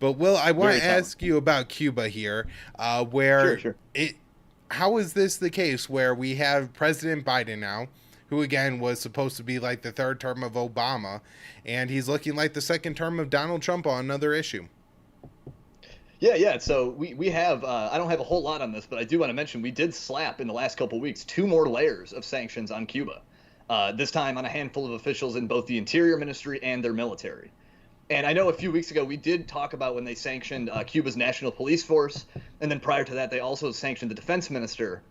But Will, I want Very to telling. ask you about Cuba here, Sure, where sure. it. How is this the case where we have President Biden now, who again was supposed to be like the third term of Obama, and he's looking like the second term of Donald Trump on another issue? Yeah, yeah. So we have I don't have a whole lot on this, but I do want to mention we did slap in the last couple of weeks two more layers of sanctions on Cuba. This time on a handful of officials in both the Interior Ministry and their military. And I know a few weeks ago we did talk about when they sanctioned Cuba's national police force, and then prior to that they also sanctioned the defense minister.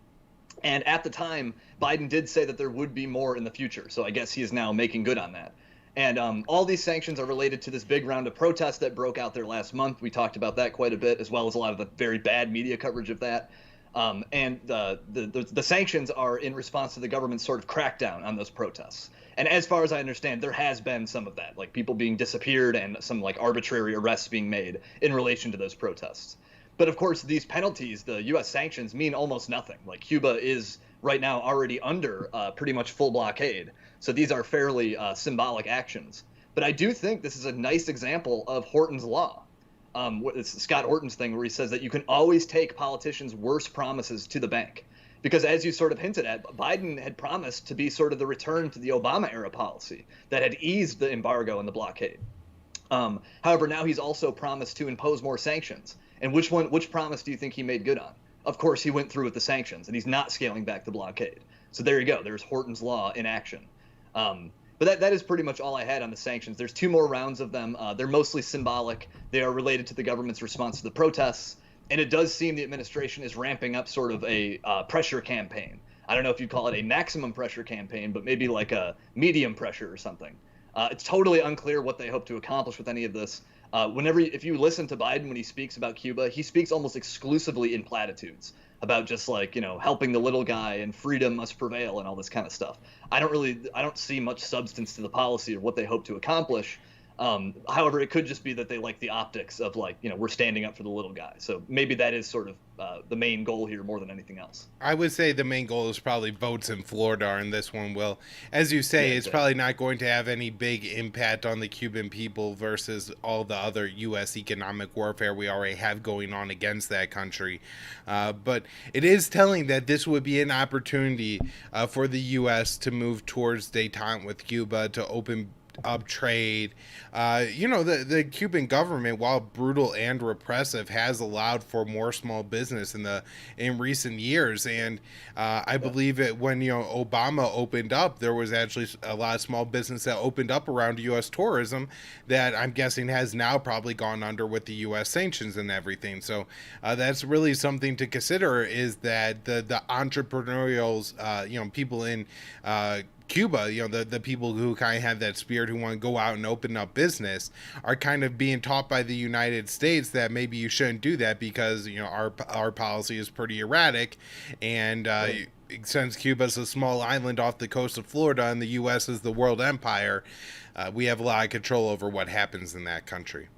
And at the time, Biden did say that there would be more in the future. So I guess he is now making good on that. And all these sanctions are related to this big round of protests that broke out there last month. We talked about that quite a bit, as well as a lot of the very bad media coverage of that. And the sanctions are in response to the government's sort of crackdown on those protests. And as far as I understand, there has been some of that, like people being disappeared and some like arbitrary arrests being made in relation to those protests. But of course, these penalties, the U.S. sanctions, mean almost nothing. Like Cuba is right now already under pretty much full blockade. So these are fairly symbolic actions. But I do think this is a nice example of Horton's law. It's Scott Horton's thing where he says that you can always take politicians' worst promises to the bank. Because as you sort of hinted at, Biden had promised to be sort of the return to the Obama era policy that had eased the embargo and the blockade. However, now he's also promised to impose more sanctions. And which promise do you think he made good on? Of course, he went through with the sanctions, and he's not scaling back the blockade. So there you go. There's Horton's law in action. But that is pretty much all I had on the sanctions. There's two more rounds of them. They're mostly symbolic. They are related to the government's response to the protests. And it does seem the administration is ramping up sort of a pressure campaign. I don't know if you'd call it a maximum pressure campaign, but maybe like a medium pressure or something. It's totally unclear what they hope to accomplish with any of this. If you listen to Biden when he speaks about Cuba, he speaks almost exclusively in platitudes about just like, helping the little guy and freedom must prevail and all this kind of stuff. I don't see much substance to the policy or what they hope to accomplish. However, it could just be that they like the optics of like, we're standing up for the little guy. So maybe that is sort of the main goal here more than anything else. I would say the main goal is probably votes in Florida on this one, Will. As you Yeah, say, it's exactly. probably not going to have any big impact on the Cuban people versus all the other U.S. economic warfare we already have going on against that country. But it is telling that this would be an opportunity for the U.S. to move towards detente with Cuba, to open up trade. The Cuban government, while brutal and repressive, has allowed for more small business in recent years. And I Yeah. believe it when Obama opened up, there was actually a lot of small business that opened up around U.S. tourism that I'm guessing has now probably gone under with the U.S. sanctions and everything. So that's really something to consider. Is that the entrepreneurials, people in Cuba, the people who kind of have that spirit who want to go out and open up business are kind of being taught by the United States that maybe you shouldn't do that because our policy is pretty erratic, and Right. since Cuba's a small island off the coast of Florida and the U.S. is the world empire, we have a lot of control over what happens in that country.